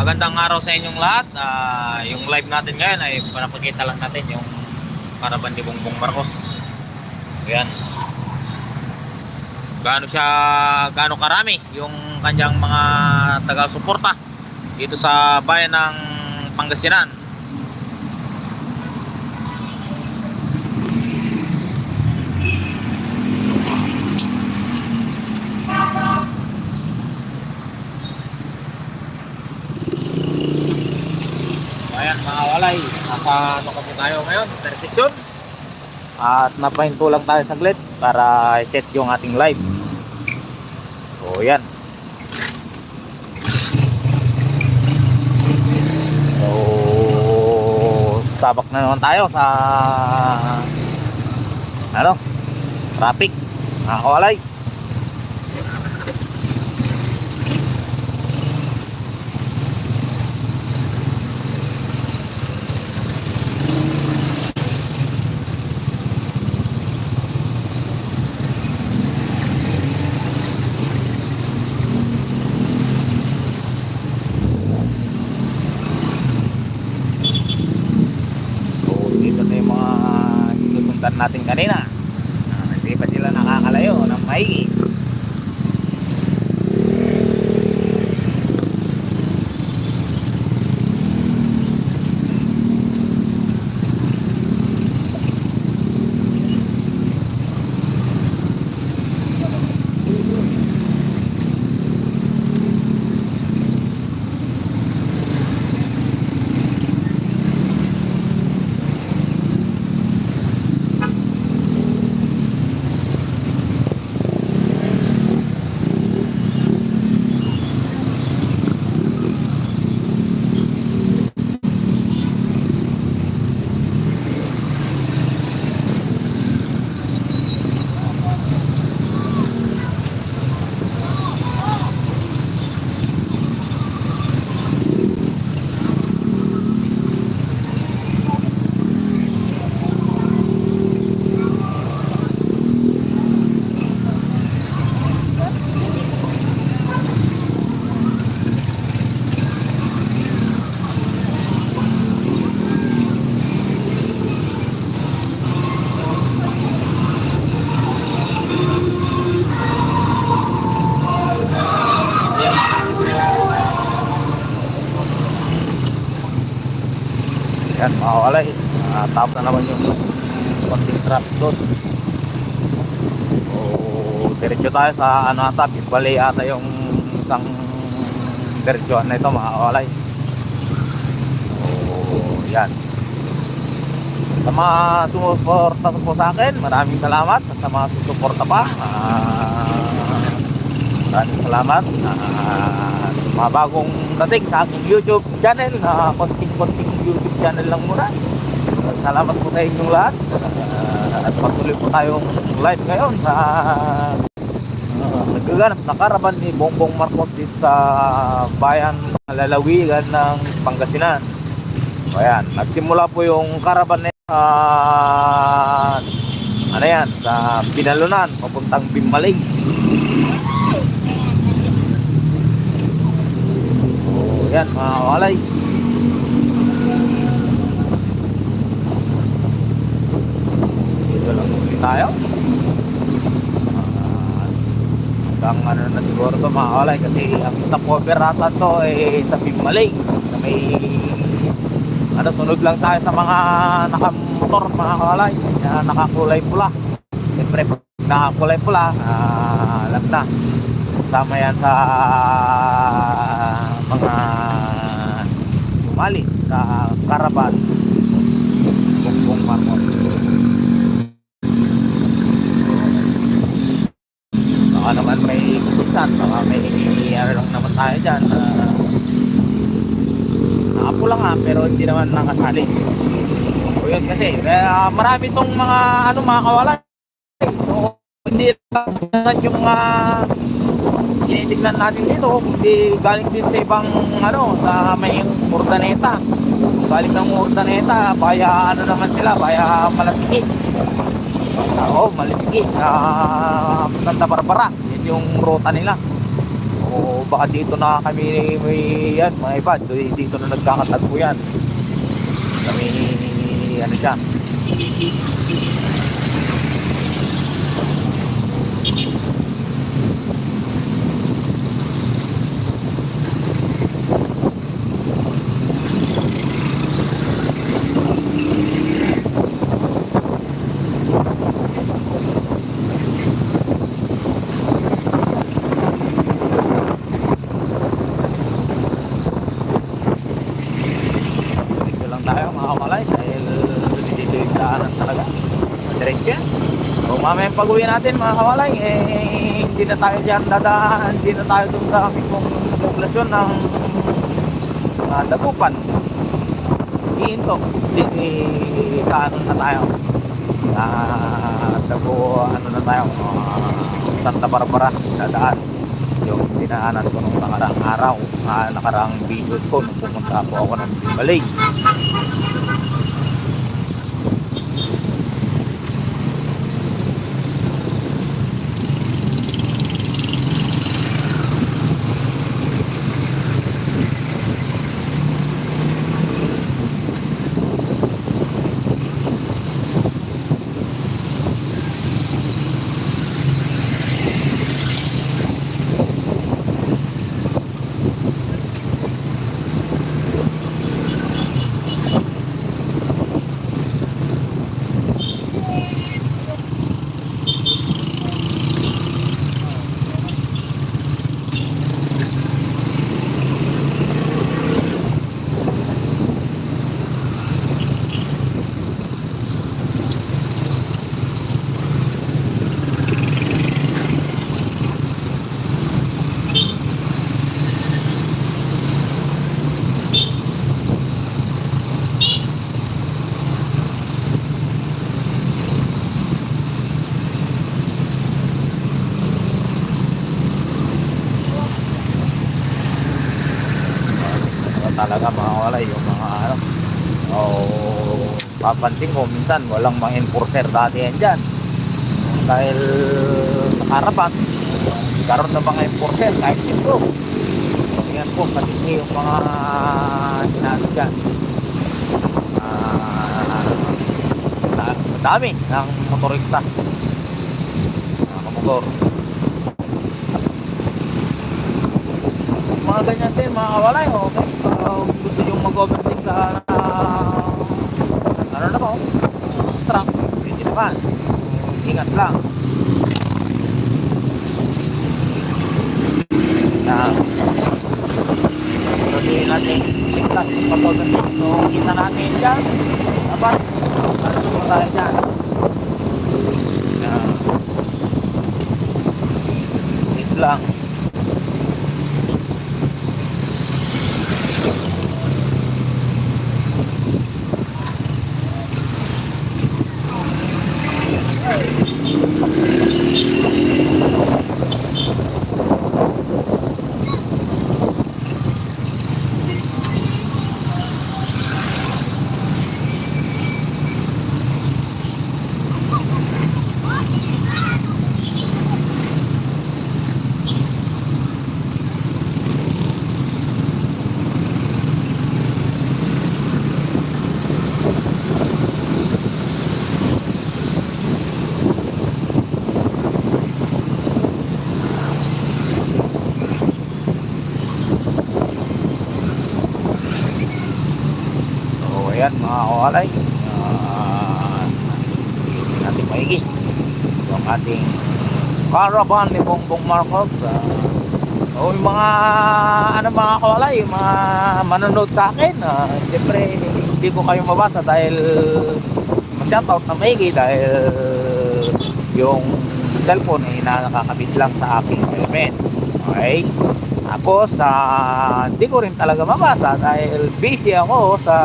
Magandang araw sa inyong lahat. Yung live natin ngayon ay pinapakita lang natin yung Caravan ni Bongbong Marcos. Ayan. Gaano karami yung kanyang mga taga-suporta dito sa bayan ng Pangasinan. Ayan mga walay, nasa ano kasi tayo ngayon, intersection. At napahinto lang tayo saglit para i-set yung ating live. So yan. So sabak na naman tayo sa traffic mga kawalay. Natin kanina hindi pa sila nakakalayo ng maigi. Yan mga walay, tapos na naman yung konting traffic doon. So diretso tayo sa ano ata, Bibali ata yung isang diretsoan na ito mga walay. So yan, sa mga sumuporta po sa akin, maraming salamat. At sa mga susuporta pa, maraming salamat. Mga bagong dating sa aking YouTube channel, konting YouTube channel lang muna. Salamat po sa inyong lahat. At patuloy po tayong live ngayon sa nagaganap na Caravan ni Bongbong Marcos dito sa bayan lalawigan ng Pangasinan. Ayan, nagsimula po yung caravan na ano yan, sa Binalunan papuntang Bimbaling. Yan mga walay, dito lang ulit tayo hanggang ano na siguro to mga walay, kasi ang stop over rata to eh sa Bimbaling. May ano, sunod lang tayo sa mga nakamotor mga walay, nakakulay pula. Siyempre pag nakakulay pula, alam na, sama yan sa mga sumali sa Caravan Bongbong Marcos. Baka naman may kutusan, baka may ano lang naman tayo dyan, nakapula nga pero hindi naman nakasali. O yun kasi marami tong mga ano mga kawalay. So hindi lang yung tinitignan natin dito, hindi galing din sa ibang ano, sa may Urdaneta. Galing ng Urdaneta, baya ano naman sila, baya Malasiki. Oo, Malasiki, Santa Barbara. Yun yung ruta nila. So O baka dito na kami may yan, mga iba, dito na nagkakatagpo yan. Kami, ano siya. Dito lang tayo mga kamalay dahil dito yung daanan talaga. Diretso. So mamaya pag-uwi natin mga kamalay, hindi na tayo dyan dadaan, hindi na tayo dun sa mismong poblasyon ng Dagupan. Iinto. Sa ano na tayo? Ano na tayo? Santa Barbara dadaan. Yung dinaanan ko nung nakaraang araw, nakaraang videos ko nung pumunta po ako ng Balay. Talaga mga walay yung mga ano, papansin ko minsan walang mga enforcer dati yan dyan dahil sa harapan karoon na mga enforcer kahit ito. Yan po pati yung mga ginagawa dyan, dami ng motorista, kamotor. Mga ganyan din mga kawalay, okay. Gusto yung mag-overtake sa ano na po, truck, hindi naman, ingat lang na hindi natin ligtas yung pag-overtake. So kita natin dyan dapat ano po tayo dyan dito lang. Ayan mga kawalay, natin maigi yung ating caravan ni Bongbong Marcos. O yung mga ano mga kawalay, yung mga manonood sa akin, siyempre hindi ko kayo mabasa dahil ma-shoutout na maigi dahil yung cellphone ay nakakabit lang sa aking helmet. Okay, tapos hindi ko rin talaga mabasa dahil busy ako sa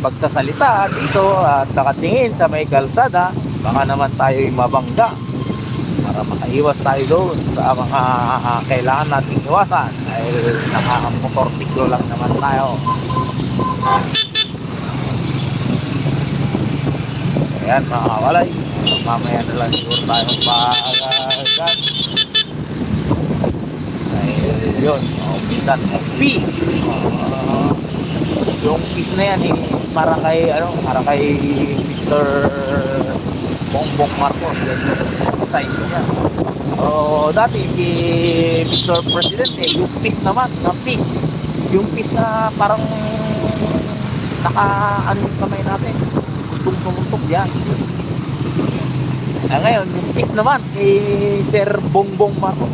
pagsasalita dito at nakatingin sa may kalsada. Baka naman tayo'y mabangga, para makaiwas tayo doon sa mga kailangan nating iwasan dahil nakamotorsiklo lang naman tayo. Ayan mga kawalay, mamaya na lang siguro tayo pag Ay, yun, minsan, peace. Yung peace na yan, para kay, para kay Mr. Bongbong Marcos. Yan yung size niya. Dati si Mr. President, yung peace naman, na peace. Yung peace na parang yung kamay natin. Gustong sumuntok yan. Ngayon, yung peace naman, Sir Bongbong Marcos.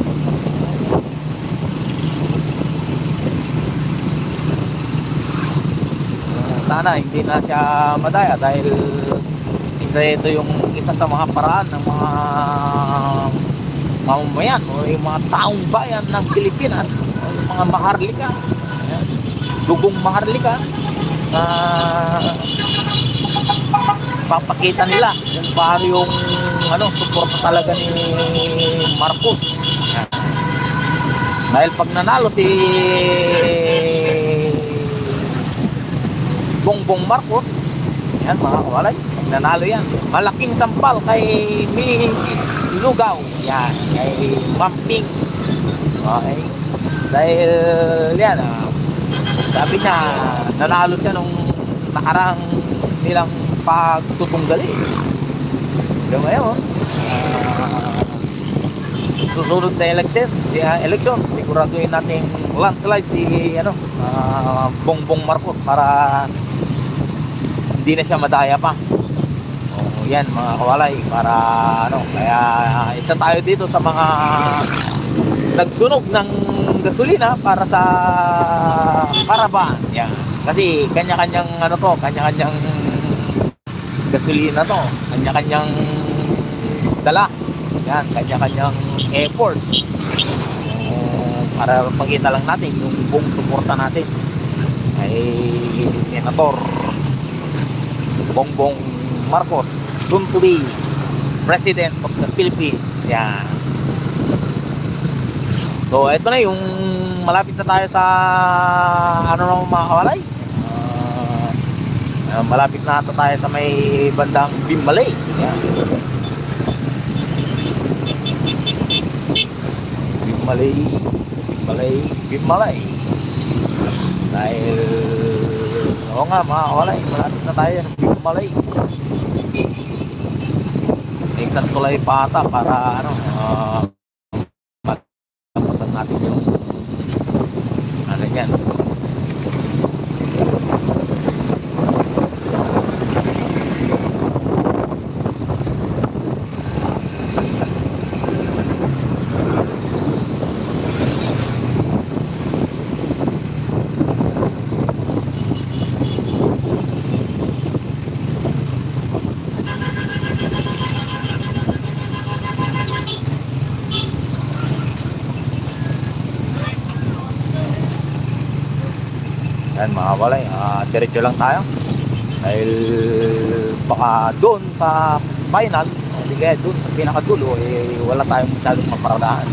Sana hindi na siya madaya dahil ito yung isa sa mga paraan ng mga mamamayan o yung mga taong bayan ng Pilipinas, yung mga maharlika, dugong maharlika na papakita nila yung paano yung suporta talaga ni Marcos. Dahil pag nanalo si Bongbong Marcos, yan mga kawalay, pag nanalo yan, malaking sampal kay Mrs. Lugaw, yan, kay Ma'am Pink. Okay, dahil yan, sabi niya nanalo siya nung nakarang nilang pagtutunggali. Yung ngayon, susunod na election, siguraduhin natin landslide si Bongbong Marcos para hindi na siya madaya pa. Yan mga kawalay, para kaya isa tayo dito sa mga nagsunog ng gasolina para sa Karabaan. Yan. Kasi kanya-kanyang kanya-kanyang gasolina to, kanya-kanyang dala. Yan, kanya-kanyang effort. Para makita lang natin yung buong suporta natin ay Senator Bongbong Marcos, soon to be President of the Philippines. Yan. So, ito na yung malapit na tayo sa mga kawalay. Malapit na ata tayo sa may bandang Bimbalay. Yan. Bimbalay. Dahil nga mga kawalay, malapit na tayo sa Bimbalay. Isang tulay pa ata para matapasan natin yung yan. Yan mga walay, diretso lang tayo dahil baka doon sa final, hindi kaya doon sa pinakadulo wala tayong masyadong maparadaan.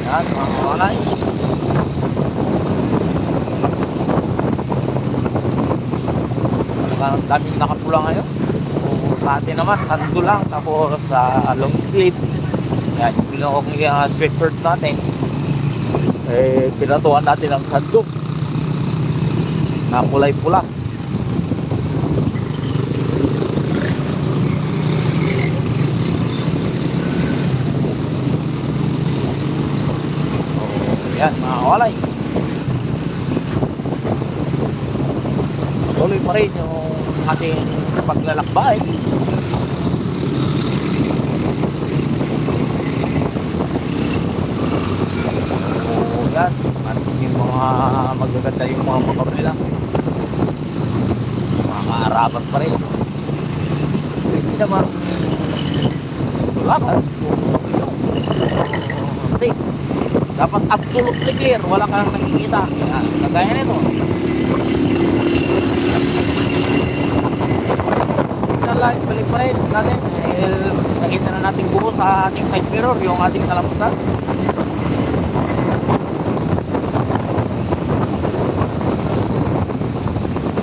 Yan mga walay, ang daming nakapula ngayon. Sa atin naman, sando lang, tapos sa long sleeve. Yan, yung pinakong sweatshirt natin, pinatuan natin ang sando na kulay pula. Yan mga kawalay, tuloy pa rin yung ating paglalakbay. Yan, yung mga magaganda yung mga motor nila, mga kaarabas pa rin. Hindi naman tulakan safe, dapat absolutely clear, wala kang nakikita. Yan, kagaya nito wala, balik pa rin natin. Dahil nakita na natin buo sa ating side mirror yung ating talamusan.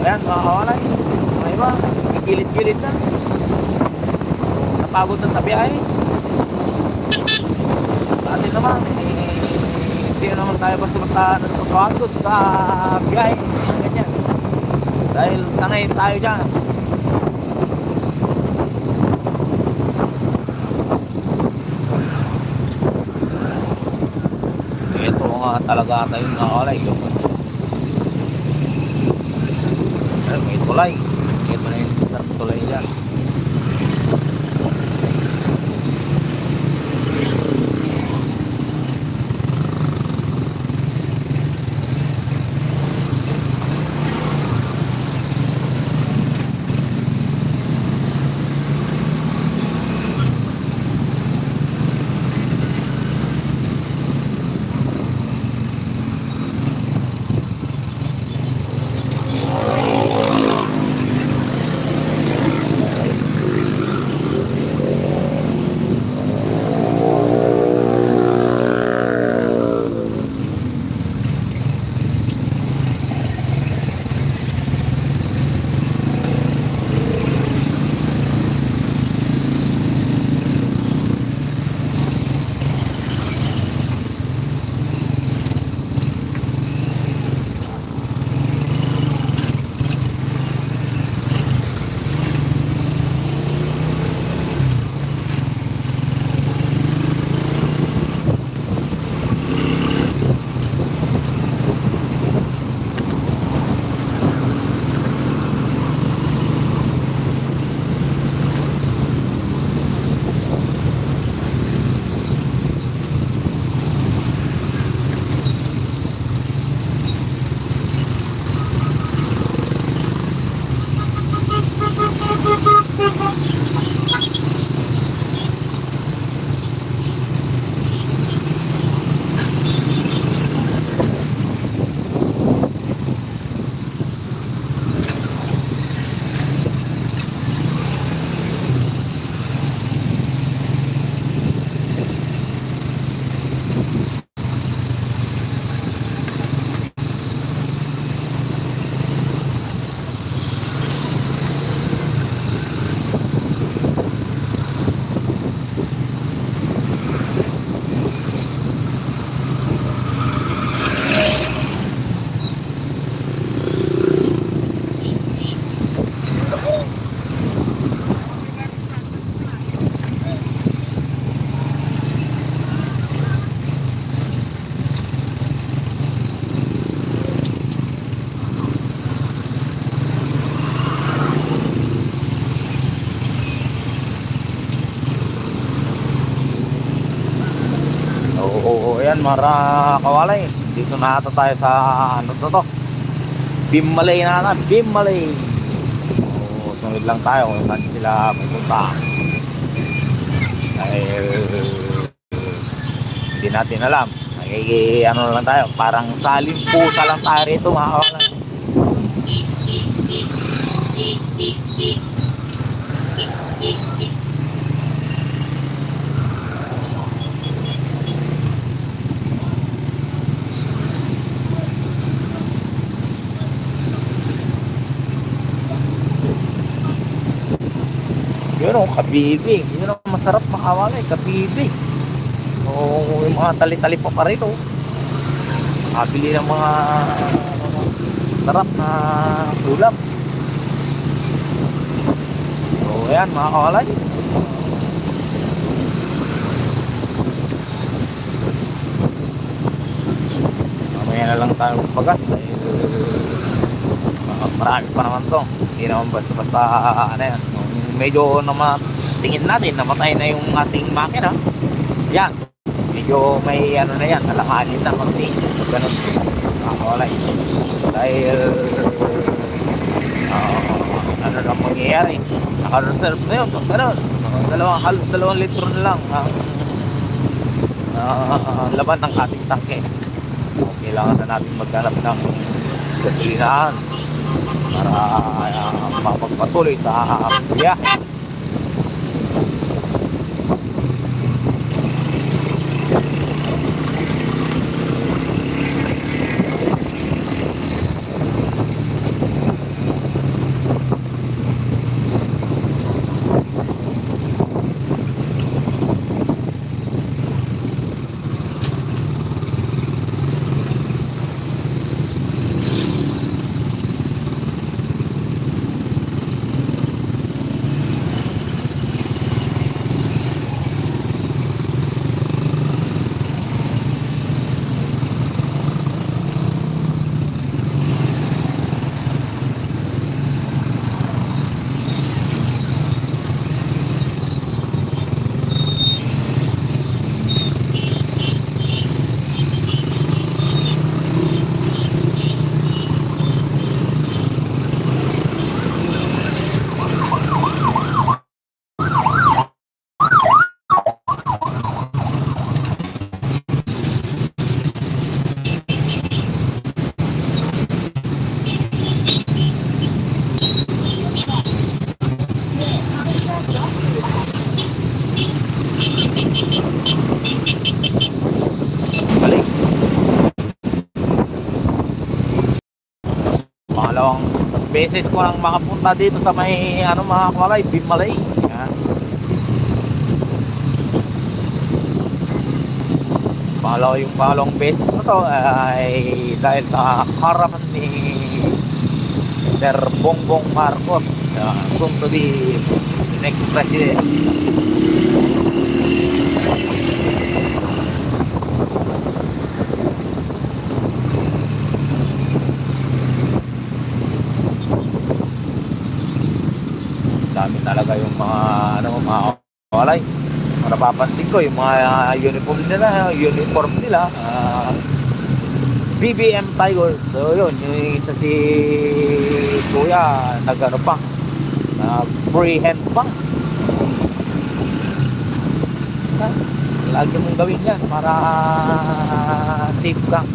Ayan mga kawalay, may iba, gilid-gilid na. Napagod na sa biyahe. Sa atin naman, hindi naman tayo basta-basta napapagod sa biyahe. Ganyan. Dahil sanay tayo dyan. Ito nga talaga tayo mga kawalay. May tulay. Ito na yung isang tulay dyan. Oo, ayan mga kawalay. Dito na ata tayo sa ano to? Bimmalay na ata, Bimmalay. Oo, sunod lang tayo kung saan sila pupunta. Dahil hindi natin alam. Ano lang tayo, parang saling pusa lang tayo rito mga kawalay. Yun o, kabibi. Yun ang masarap makawalay, kabibi. O yung mga tali-tali pa rito. Makabili ng mga sarap na ulam. So ayan mga kawalay. Mamaya na lang tayo magpagas dahil marami pa naman to. Hindi naman basta-basta ano yan. Medyo tingin natin namatay na yung ating makina. Yan, medyo may ano na yan, alanganin na konti. Ganun, nakakawalay. Dahil ano lang mangyayari, naka-reserve na yun. Ganun, halos 2 litro na lang laban ng ating tangke. Kailangan na natin maghanap ng gasolinahan para mapagpatuloy sa biyahe. beses ko lang makapunta dito sa may ano mga kawalay, Bimalay. Yan. Yung pangalawang beses na to ay dahil sa caravan ni Sir Bongbong Marcos, soon to be next president. Dami talaga yung mga ano, mga walay. Napapansin ko yung mga uniform nila, BBM Tigers. So yun, yung isa si Kuya nagano pa, freehand pa. Lagi mong gawin yan para safe ka.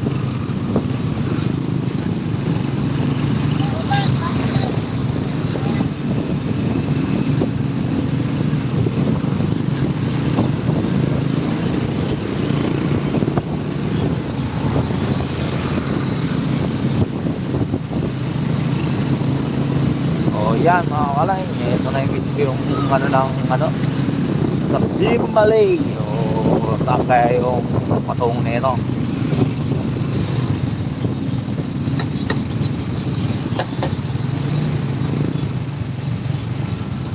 Yan mga kalay, ito na yung ano ng ano sa Bimalay o saan kaya yung patong nito.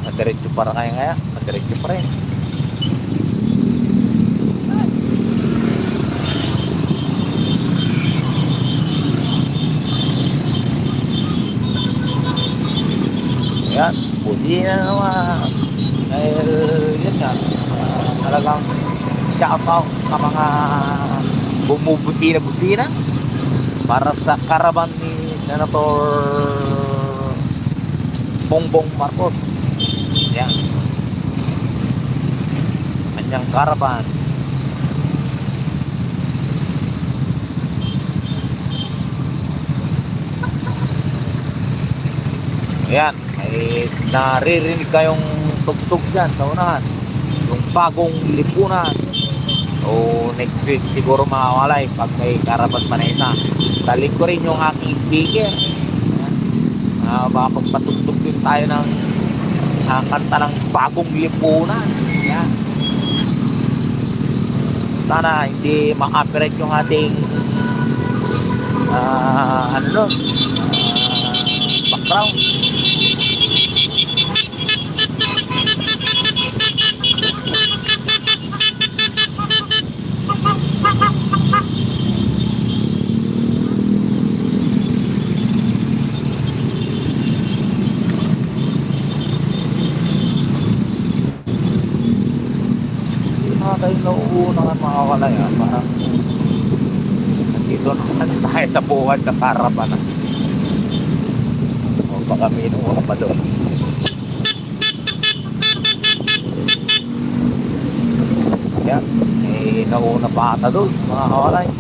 Nagdiretso para kaya ngaya, nagdiretso pa rin. Yan, busina naman. Dahil yun nga, talagang shout out sa mga bumubusina-busina para sa caravan ni Senator Bongbong Marcos. Yan, kanyang caravan. Ayan, may naririnig kayong tugtog dyan sa unahan, yung bagong lipunan. O next week siguro mga walay, pag may karapat pa na isa, talig ko rin yung aking speaker. Baka magpatugtog din tayo ng kanta ng bagong lipunan. Ayan. Sana hindi ma-copyright yung ating ano nun, background. Tayo nauuna ng mga kalaya, parang nandito naman tayo sa buwan na karapan o baka may inuuna pa doon. Yan, may nauna pa ata doon mga kalay.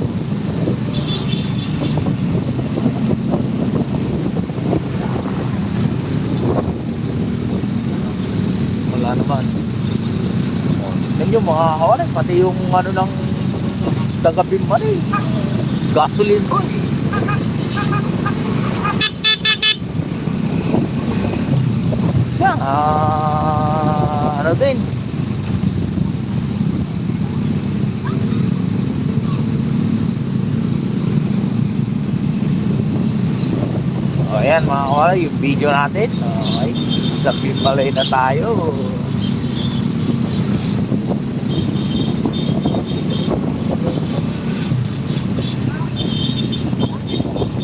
Wala naman. Yung mga kawalan, pati yung ano ng tagabing man eh, gasoline ko eh. Siya, ano din, o yan mga kawalan, yung video natin. Okay, sa Bimalay na tayo.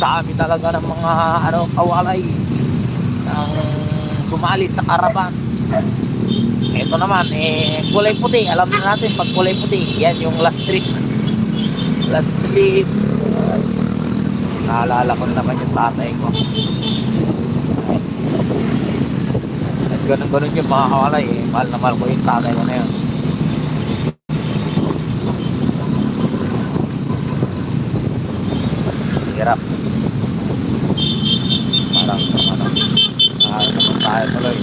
Dami talaga ng mga ano, kawalay ang sumali sa caravan. Ito naman kulay puti. Alam na natin pag kulay puti, yan yung last trip. Last trip. Naalala ko naman yung tatay ko. At ganun yung mga kawalay mahal na mahal ko yung tatay ko na yun. Hirap. Parang ano naman tayo tuloy,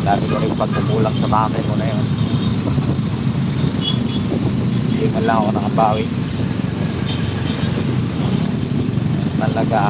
dami ko rin pagkukulang sa tatay ko na yun. Hindi man lang ako nakabawi. talaga.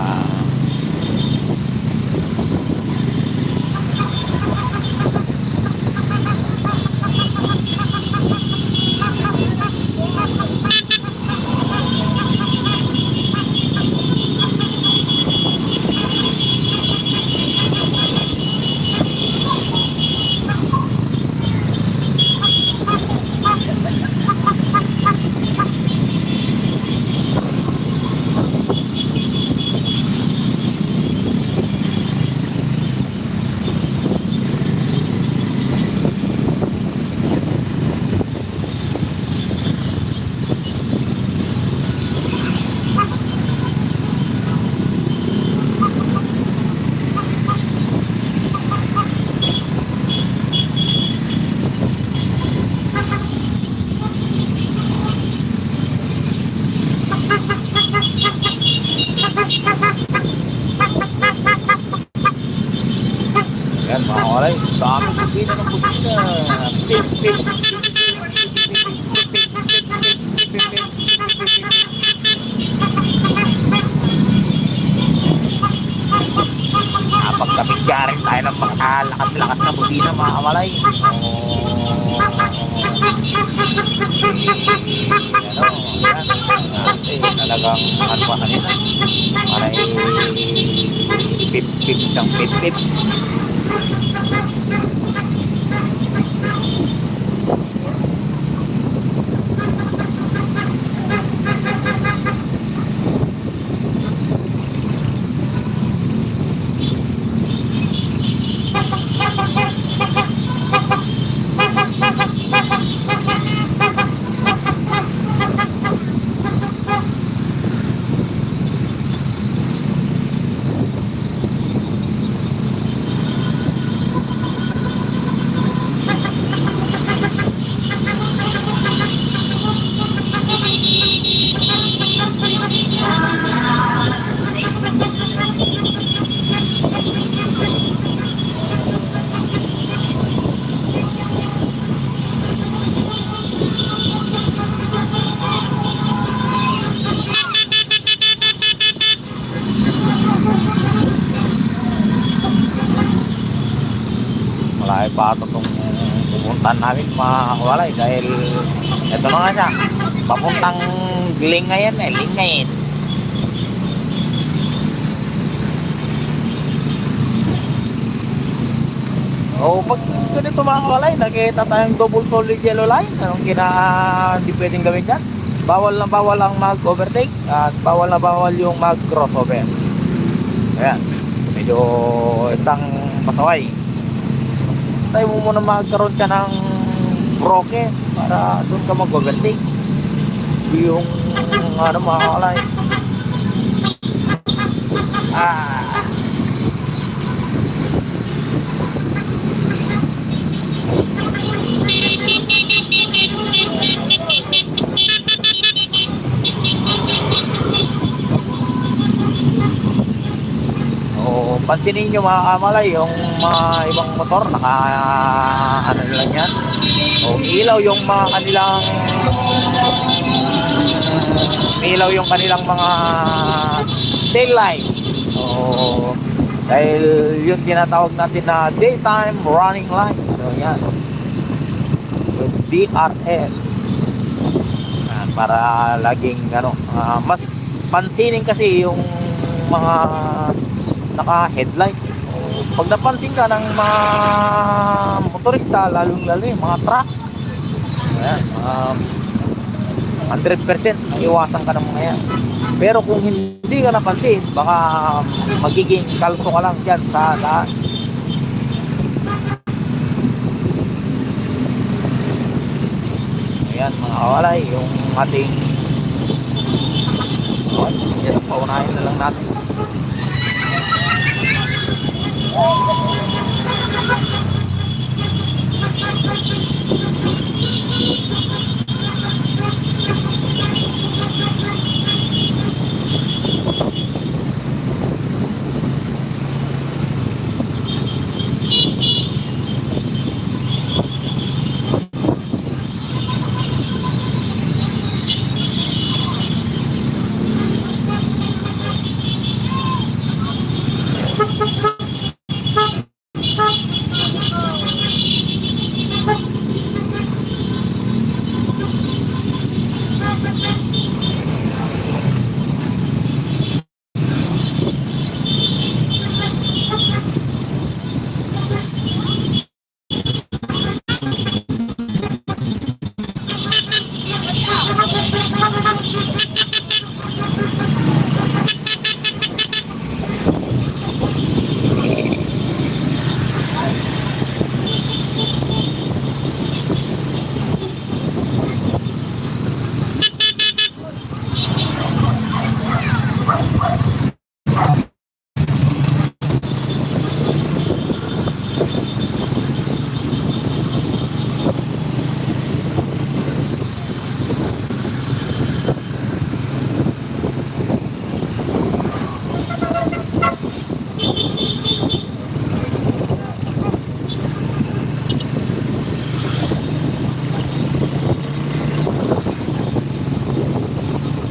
Yan mga kalay, dami kusina ng kusina. Pip, pip, pip, pip, pip, pip, napagkabigyarin tayo ng pagkalakas-lakas na kusina mga kamalay. Talagang ano pa kanina, para pip, pip, siyang pip, pip. Malaki pa ito itong pupuntahan namin mga kawalay, dahil ito na nga siya, papuntang Lingayen Lingayen. O pag ganito mga kawalay, nakita tayong double solid yellow line, anong hindi pwedeng gawin dyan? Bawal na bawal ang mag-overtake at bawal na bawal yung mag-crossover. Ayan, medyo isang pasaway. Tayo mo muna magkaroon siya ng broke para doon ka mag-overtake. Yung ano mga kalay. Pansinin nyo mga kamalay, yung mga ibang motor naka ano lang yan, o ilaw yung mga kanilang yung kanilang mga tail light. So dahil yung tinatawag natin na daytime running light, so yan yung DRL. Para laging ano, mas pansinin kasi yung mga naka-headlight. Pag napansin ka ng mga motorista, lalo yung mga truck, ayan, 100% iwasan ka ng mga yan. Pero kung hindi ka napansin, baka magiging kalso ka lang dyan sa daan. Ayan mga kawalay, yung ating yan, paunahin na lang natin.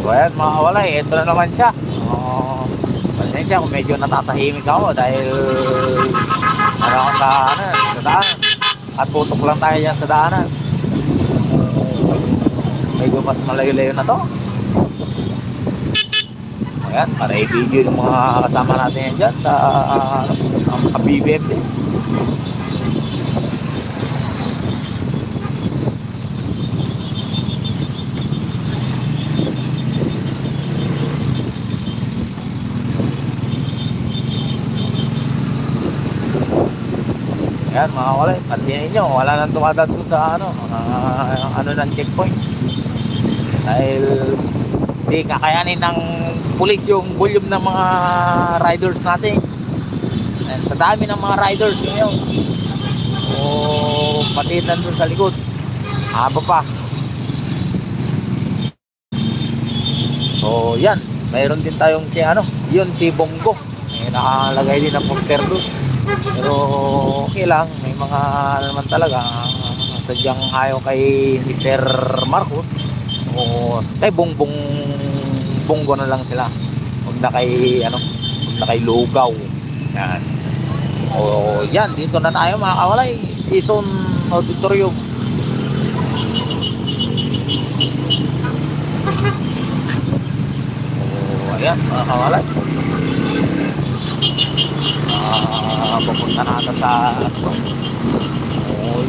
So ayan mga kawalay, ito na naman siya. Pasensya kung medyo natatahimik ako dahil ano ako sa daanan. At tutok lang tayo dyan sa daanan. Medyo mas malayo-layo na to. Ayan, para i-video yung mga kasama natin yan dyan sa BBM din. Ayan mga kawalay, pansin nyo, wala nang dumadaan dun sa ano ng checkpoint. Dahil di kakayanin ng pulis yung volume ng mga riders natin. Ayan, sa dami ng mga riders ngayon. O pati nandun sa likod, haba pa. So yan, mayroon din tayong yun si Bongo. Nakalagay din ang poster doon. Pero okay lang, may mga naman talaga sadyang ayaw kay Mr. Marcos o kay Bongo na lang sila. Huwag na kay Lugaw. Yan. O yan, dito na tayo mga kawalay, Season Auditorium. O ayan mga kawalay, pupunta natin sa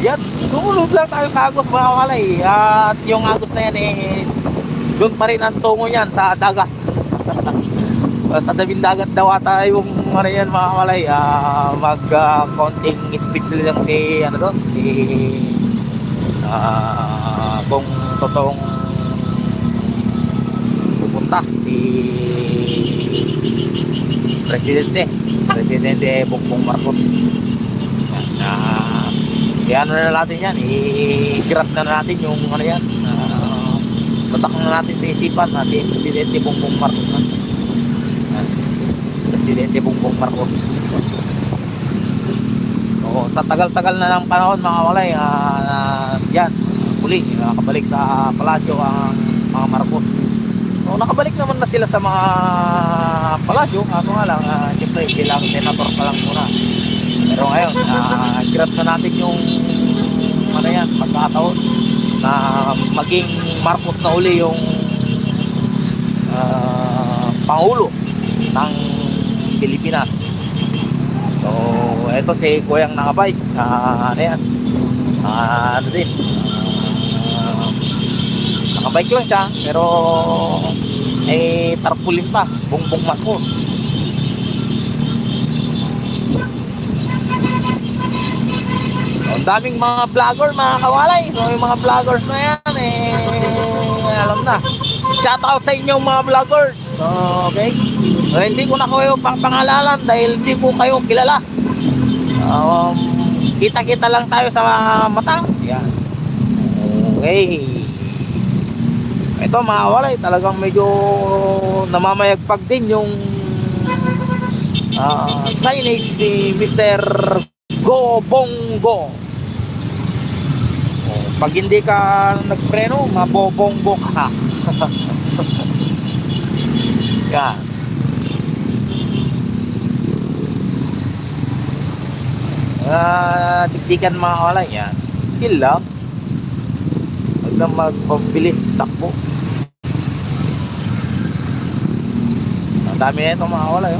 yan, sumunod lang tayo sa Agos mga kawalay. At yung Agos na yan doon pa rin ang tungo yan sa dagat. Sa tabing dagat daw ata yung yan mga kawalay. Mag konting speech lang si doon, kung totoong pupunta si Presidente Bongbong Marcos. Yan na natin yan, i-grab na natin yung yan, tatak na natin sa isipan na si Presidente Bongbong Marcos. Presidente Bongbong Marcos. So, sa tagal-tagal na ng panahon mga kawalay, yan, muli nakabalik sa palasyo ang mga Marcos. So, nakabalik naman na sila sa mga palasyo, kaso nga lang, siyempre, bilang senator pa lang muna. Pero ngayon, grab na natin yung pagkataon na maging Marcos na uli yung Pangulo ng Pilipinas. So, eto si Kuyang nakabike. Nakabike lang siya, pero tarpulin pa, Bongbong Marcos. Ang daming mga vlogger mga kawalay. So yung mga vloggers na yan alam na. Shout out sa inyo mga vloggers. So, okay. So, hindi ko na kayo pangalalan dahil hindi ko kayo kilala. Kita-kita lang tayo sa mata. Yan. Okay. Ito mga kawalay, talagang medyo namamayagpag din yung signage ni Mr. Go Bongo. Pag hindi ka nagpreno, mabobonggo ka. Yan. Tiktikan mga kawalay yan. Chill lang. Huwag na magpabilis takbo. Ang dami na ito mga kawalay.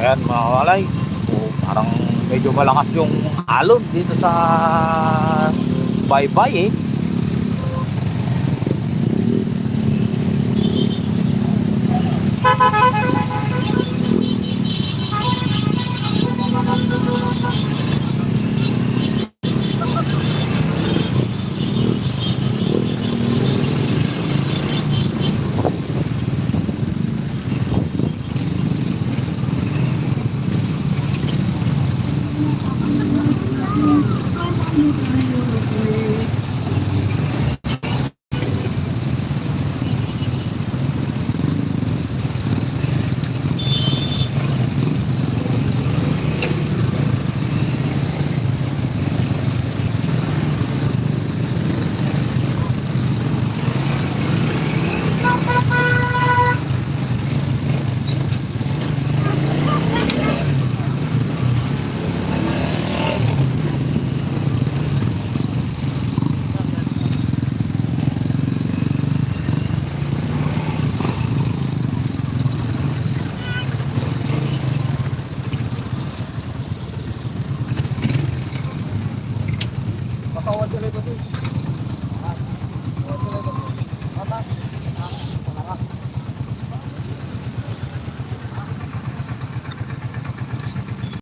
Ayan mga kalay, parang medyo malakas yung alon dito sa baybay eh. Patawad ka na ito.